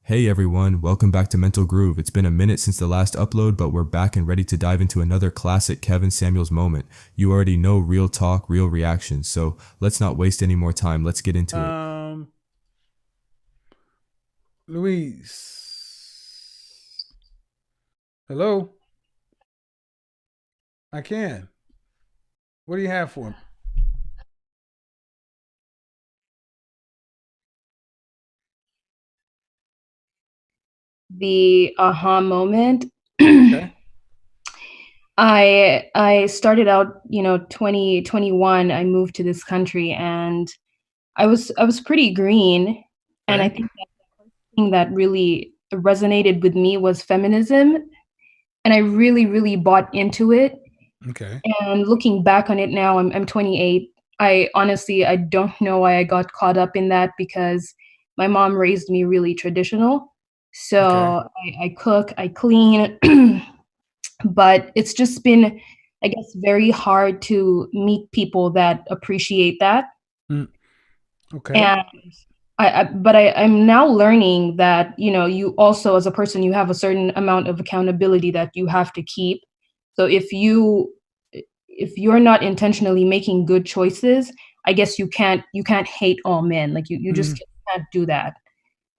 Hey everyone, welcome back to Mental Groove. It's been a minute since the last upload, but we're back and ready to dive into another classic Kevin Samuels moment. You already know real talk, real reactions, so let's not waste any more time. Let's get into it. Um, Luis. Hello? I can. What do you have for me? The aha moment. Okay. I started out, 2021. I moved to this country and I was pretty green. And I Okay. think that thing that really resonated with me was feminism. And I really, really bought into it. Okay. And looking back on it now, I'm 28. I honestly I don't know why I got caught up in that because my mom raised me really traditional. Okay. So I cook, I clean, but it's just been, I guess, very hard to meet people that appreciate that. Mm, okay. And I'm now learning that, you also, as a person, you have a certain amount of accountability that you have to keep. So if you're not intentionally making good choices, I guess you can't hate all men. Like you Mm. just can't do that.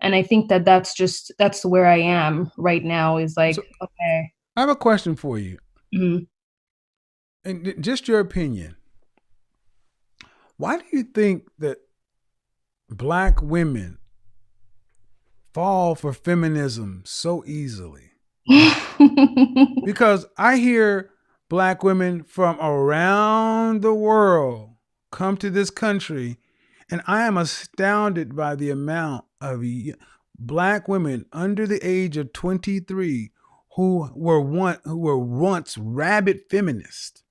And I think that that's where I am right now is like, So okay. I have a question for you, Mhm. and just your opinion. Why do you think that black women fall for feminism so easily? Because I hear black women from around the world come to this country, and I am astounded by the amount of black women under the age of 23 who were once rabid feminists.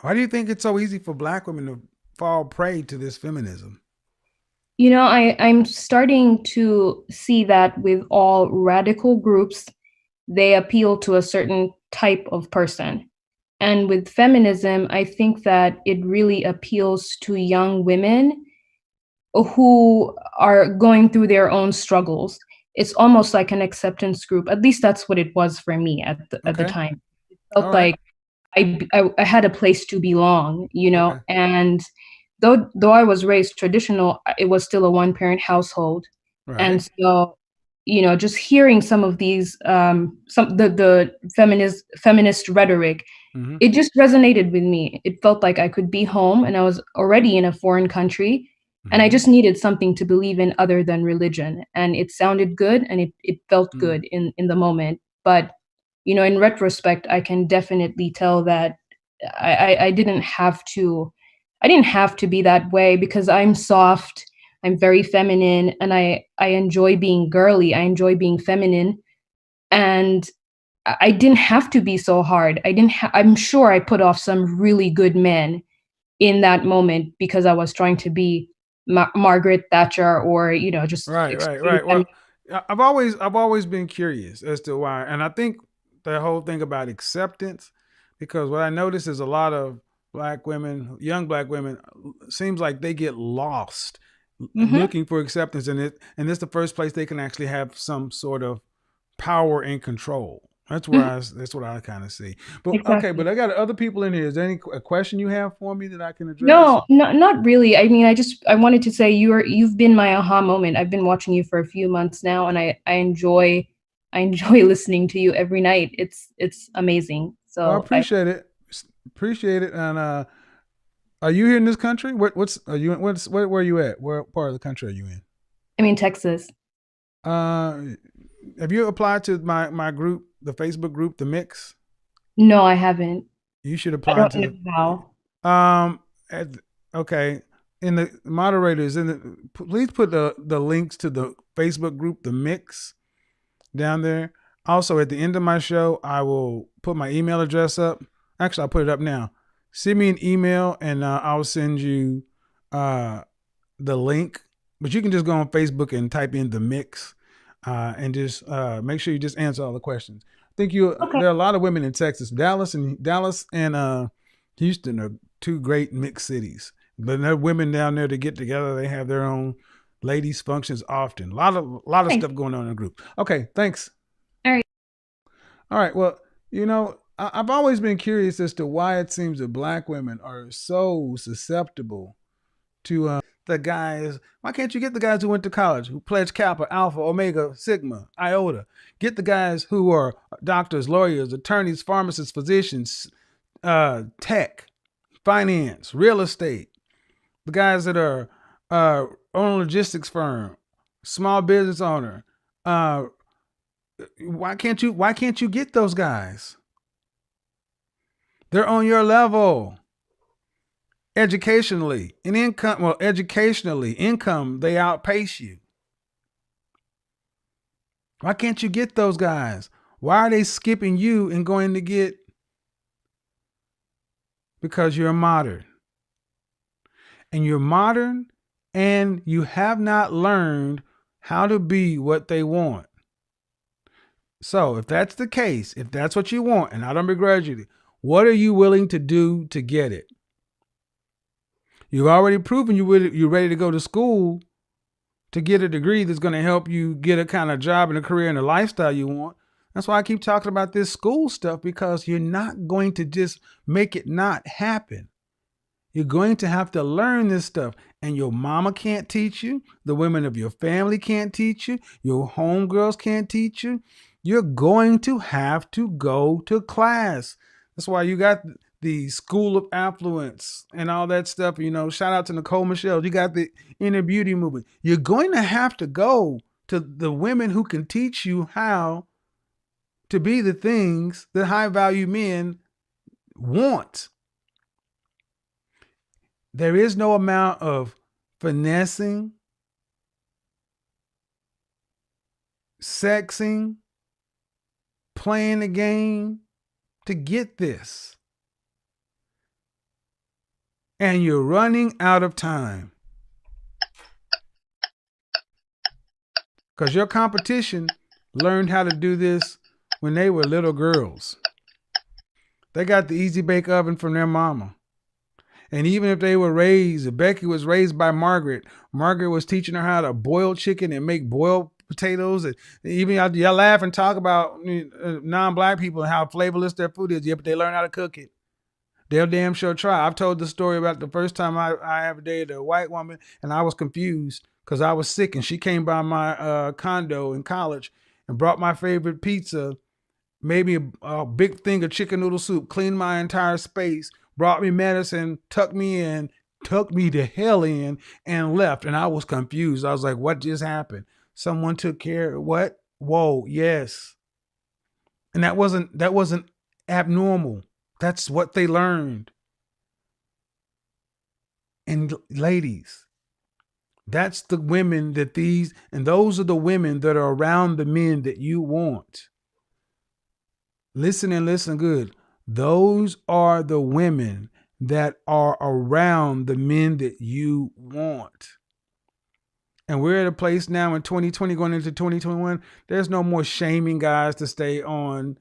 Why do you think it's so easy for black women to fall prey to this feminism? I'm starting to see that with all radical groups, they appeal to a certain type of person. And with feminism, I think that it really appeals to young women who are going through their own struggles. It's almost like an acceptance group. At least that's what it was for me at the Okay. time. It All felt right. like I had a place to belong, Okay. and though I was raised traditional, it was still a one parent household. Right. And so, just hearing some of these some the feminist rhetoric, Mm-hmm. it just resonated with me. It felt like I could be home and I was already in a foreign country and I Mm-hmm. just needed something to believe in other than religion. And it sounded good and it felt Mm. good in the moment. But in retrospect, I can definitely tell that I didn't have to be that way because I'm soft, I'm very feminine, and I enjoy being girly, I enjoy being feminine, and I didn't have to be so hard. I'm sure I put off some really good men in that moment because I was trying to be Margaret Thatcher or just Right, right, extreme right. feminine. Well, I've always been curious as to why, and I think the whole thing about acceptance, because what I notice is a lot of black women, young black women, seems like they get lost Mhm. looking for acceptance, and it's the first place they can actually have some sort of power and control. Mhm. That's what I kind of see. But okay, but Exactly. I got other people in here. Is there any a question you have for me that I can address? No, not really. I mean, I wanted to say you've been my aha moment. I've been watching you for a few months now, and I enjoy listening to you every night. It's amazing. Well, I So I appreciate it. Appreciate it, and are you here in this country? What's are you? Where are you at? Where part of the country are you in? I mean Texas. Uh, have you applied to my group, the Facebook group, the Mix? No, I haven't. You should I apply don't to know how. the at, okay. In the moderators, please put the links to the Facebook group, the Mix, down there. Also, at the end of my show, I will put my email address up. Actually, I'll put it up now. Send me an email, and I'll send you uh, the link. But you can just go on Facebook and type in the Mix, and just make sure you just answer all the questions. I think you Okay. there are a lot of women in Texas, Dallas and Houston are two great mixed cities. But there are women down there to get together. They have their own. Ladies functions often. A lot of Thanks. stuff going on in the group. Okay, thanks. All right. All right. Well, I've always been curious as to why it seems that black women are so susceptible to the guys. Why can't you get the guys who went to college, who pledged Kappa, Alpha, Omega, Sigma, Iota? Get the guys who are doctors, lawyers, attorneys, pharmacists, physicians, tech, finance, real estate. The guys that are own a logistics firm, small business owner. Why can't you get those guys? They're on your level. Educationally, income, they outpace you. Why can't you get those guys? Why are they skipping you and going to get? Because you're modern. And you're modern and you have not learned how to be what they want. So if that's the case, if that's what you want, and I don't begrudge you, what are you willing to do to get it? You've already proven you're ready to go to school to get a degree that's going to help you get a kind of job and a career and a lifestyle you want. That's why I keep talking about this school stuff, because you're not going to just make it not happen. You're going to have to learn this stuff. And your mama can't teach you. The women of your family can't teach you. Your homegirls can't teach you. You're going to have to go to class. That's why you got the School of Affluence and all that stuff. Shout out to Nicole Michelle. You got the inner beauty movement. You're going to have to go to the women who can teach you how to be the things that high value men want. There is no amount of finessing, sexing, playing the game to get this. And you're running out of time. Because your competition learned how to do this when they were little girls. They got the easy bake oven from their mama. And even if they were raised, Becky was raised by Margaret. Margaret was teaching her how to boil chicken and make boiled potatoes. And even y'all laugh and talk about non-black people and how flavorless their food is. Yeah, but they learn how to cook it. They'll damn sure try. I've told the story about the first time I ever dated a white woman, and I was confused because I was sick, and she came by my condo in college and brought my favorite pizza, made me a big thing of chicken noodle soup, cleaned my entire space, brought me medicine, tucked me the hell in, and left. And I was confused. I was like, what just happened? Someone took care of what? Whoa, yes. And that wasn't abnormal. That's what they learned. And ladies, that's the women those are the women that are around the men that you want. Listen and listen good. Those are the women that are around the men that you want. And we're at a place now in 2020 going into 2021. There's no more shaming guys to stay on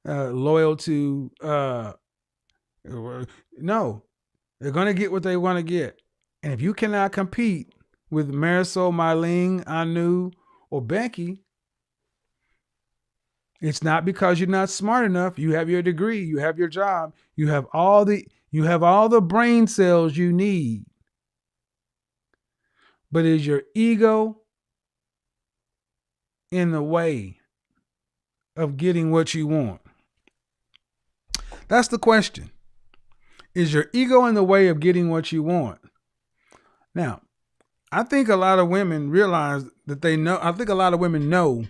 loyal to. No, they're going to get what they want to get. And if you cannot compete with Marisol, Mylene, Anu, or Becky, it's not because you're not smart enough. You have your degree, you have your job, you have all the brain cells you need. But is your ego in the way of getting what you want? That's the question. Is your ego in the way of getting what you want? Now, I think a lot of women realize that they know. I think a lot of women know.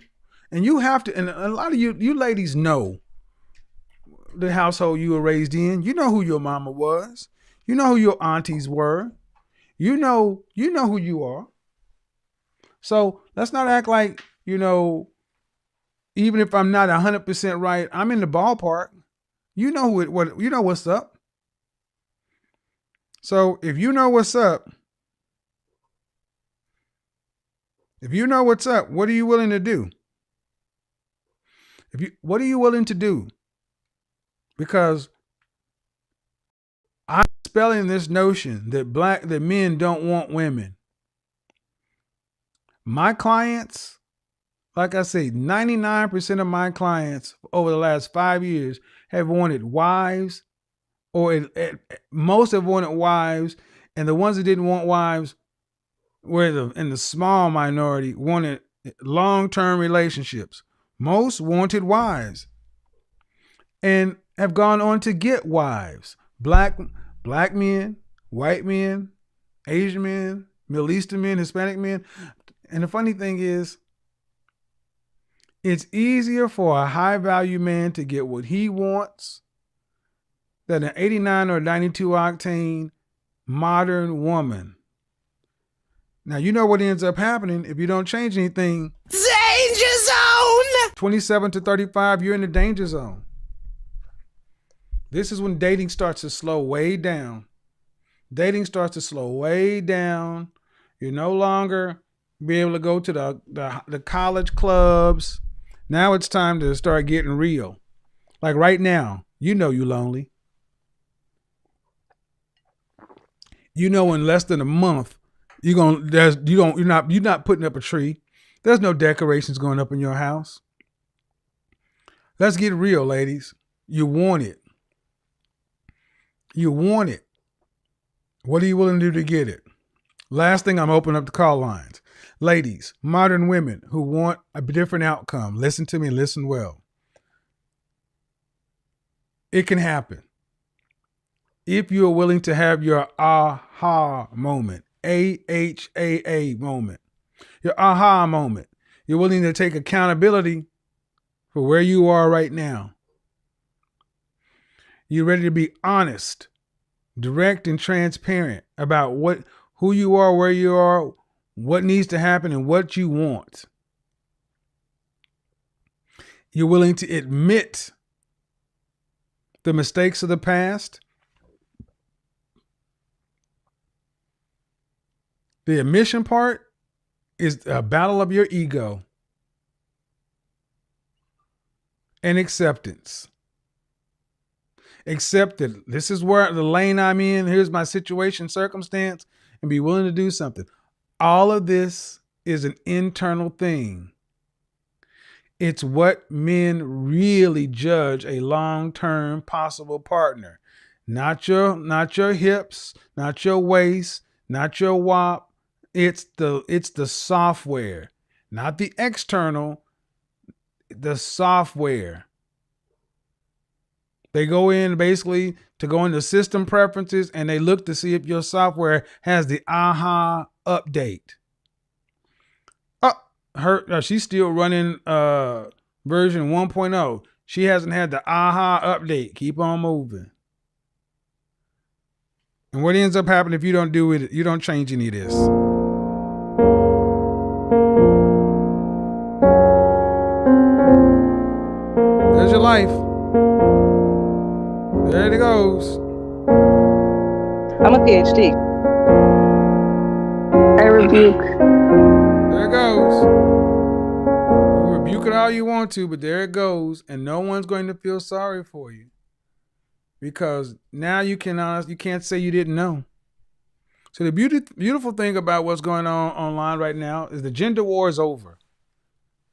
And you have to, and a lot of you ladies know the household you were raised in. You know who your mama was. You know who your aunties were. You know who you are. So let's not act like, even if I'm not 100% right, I'm in the ballpark. You know what's up. So if you know what's up, what are you willing to do? What are you willing to do? Because I'm spelling this notion that men don't want women. My clients, like I say, 99% of my clients over the last 5 years have wanted wives, or most have wanted wives, and the ones that didn't want wives were in the small minority, wanted long-term relationships. Most wanted wives and have gone on to get wives. Black men, white men, Asian men, Middle Eastern men, Hispanic men. And the funny thing is, it's easier for a high value man to get what he wants than an 89 or 92 octane modern woman. Now, you know what ends up happening if you don't change anything. Danger zone! 27 to 35, you're in the danger zone. This is when dating starts to slow way down. Dating starts to slow way down. You're no longer be able to go to the college clubs. Now it's time to start getting real. Like right now, you know you're lonely. You know in less than a month, you're not putting up a tree. There's no decorations going up in your house. Let's get real, ladies. You want it. You want it. What are you willing to do to get it? Last thing, I'm opening up the call lines. Ladies, modern women who want a different outcome, listen to me and listen well. It can happen. If you are willing to have your aha moment, AHAA moment, your aha moment, you're willing to take accountability for where you are right now. You're ready to be honest, direct, and transparent about who you are, where you are, what needs to happen, and what you want. You're willing to admit the mistakes of the past. The admission part is a battle of your ego and acceptance. Accept that this is where the lane I'm in. Here's my situation, circumstance, and be willing to do something. All of this is an internal thing. It's what men really judge a long-term possible partner. Not your hips, not your waist, not your WAP. It's the software, not the external, the software. They go in basically to go into system preferences and they look to see if your software has the aha update. She's still running version 1.0. She hasn't had the aha update. Keep on moving. And what ends up happening if you don't do it, you don't change any of this. There's your life. There it goes. I'm a PhD. I rebuke. There it goes. You rebuke it all you want to, but there it goes. And no one's going to feel sorry for you. Because now you can't say you didn't know. So the beautiful thing about what's going on online right now is the gender war is over.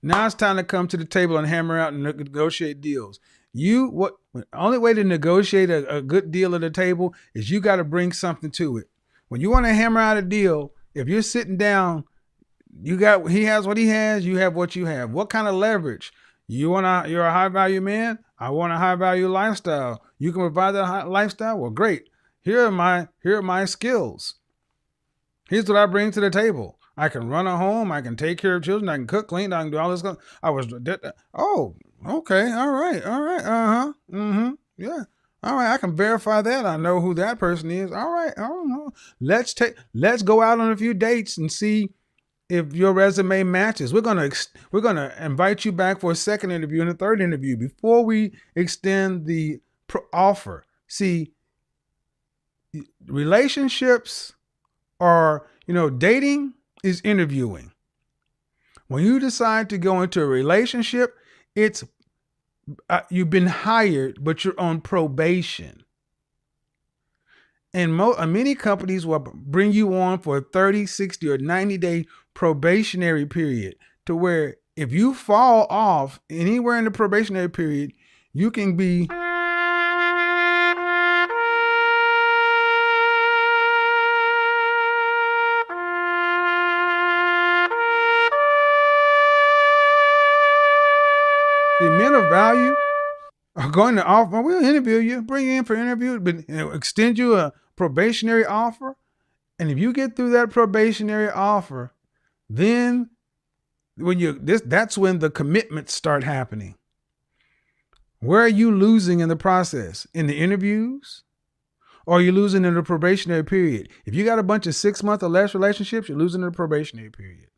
Now it's time to come to the table and hammer out and negotiate deals. The only way to negotiate a good deal at the table is you got to bring something to it. When you want to hammer out a deal, if you're sitting down, he has what he has, you have what you have. What kind of leverage? You're a high value man. I want a high value lifestyle. You can provide that high lifestyle. Well, great. Here are my skills. Here's what I bring to the table. I can run a home. I can take care of children. I can cook, clean. I can do all this stuff. Okay. All right. Uh-huh. Mm-hmm. Yeah. All right. I can verify that. I know who that person is. All right. I don't know. Let's go out on a few dates and see if your resume matches. We're gonna invite you back for a second interview and a third interview before we extend the offer. See, relationships are, dating is interviewing. When you decide to go into a relationship, it's you've been hired, but you're on probation. And many companies will bring you on for a 30, 60, or 90-day probationary period, to where if you fall off anywhere in the probationary period, you can be the men of value are going to offer, we'll interview you, bring you in for interview, but extend you a probationary offer. And if you get through that probationary offer, then that's when the commitments start happening. Where are you losing in the process? In the interviews? Or are you losing in the probationary period? If you got a bunch of 6 month or less relationships, you're losing in the probationary period.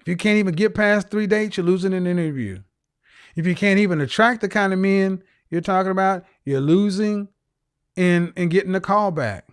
If you can't even get past 3 dates, you're losing in the interview. If you can't even attract the kind of men you're talking about, you're losing in getting the call back.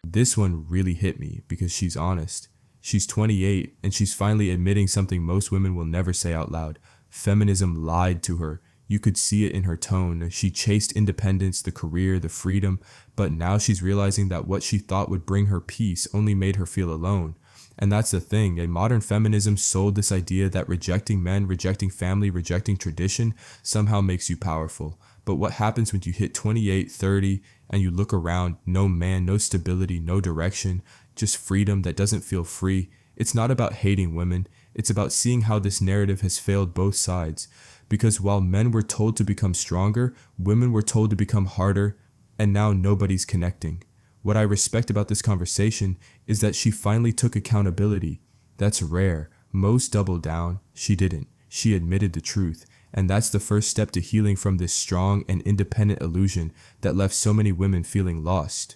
This one really hit me because she's honest. She's 28 and she's finally admitting something most women will never say out loud. Feminism lied to her. You could see it in her tone. She chased independence, the career, the freedom, but now she's realizing that what she thought would bring her peace only made her feel alone. And that's the thing. A modern feminism sold this idea that rejecting men, rejecting family, rejecting tradition somehow makes you powerful. But what happens when you hit 28, 30, and you look around, no man, no stability, no direction, just freedom that doesn't feel free? It's not about hating women. It's about seeing how this narrative has failed both sides. Because while men were told to become stronger, women were told to become harder, and now nobody's connecting. What I respect about this conversation is that she finally took accountability. That's rare. Most double down. She didn't. She admitted the truth. And that's the first step to healing from this strong and independent illusion that left so many women feeling lost.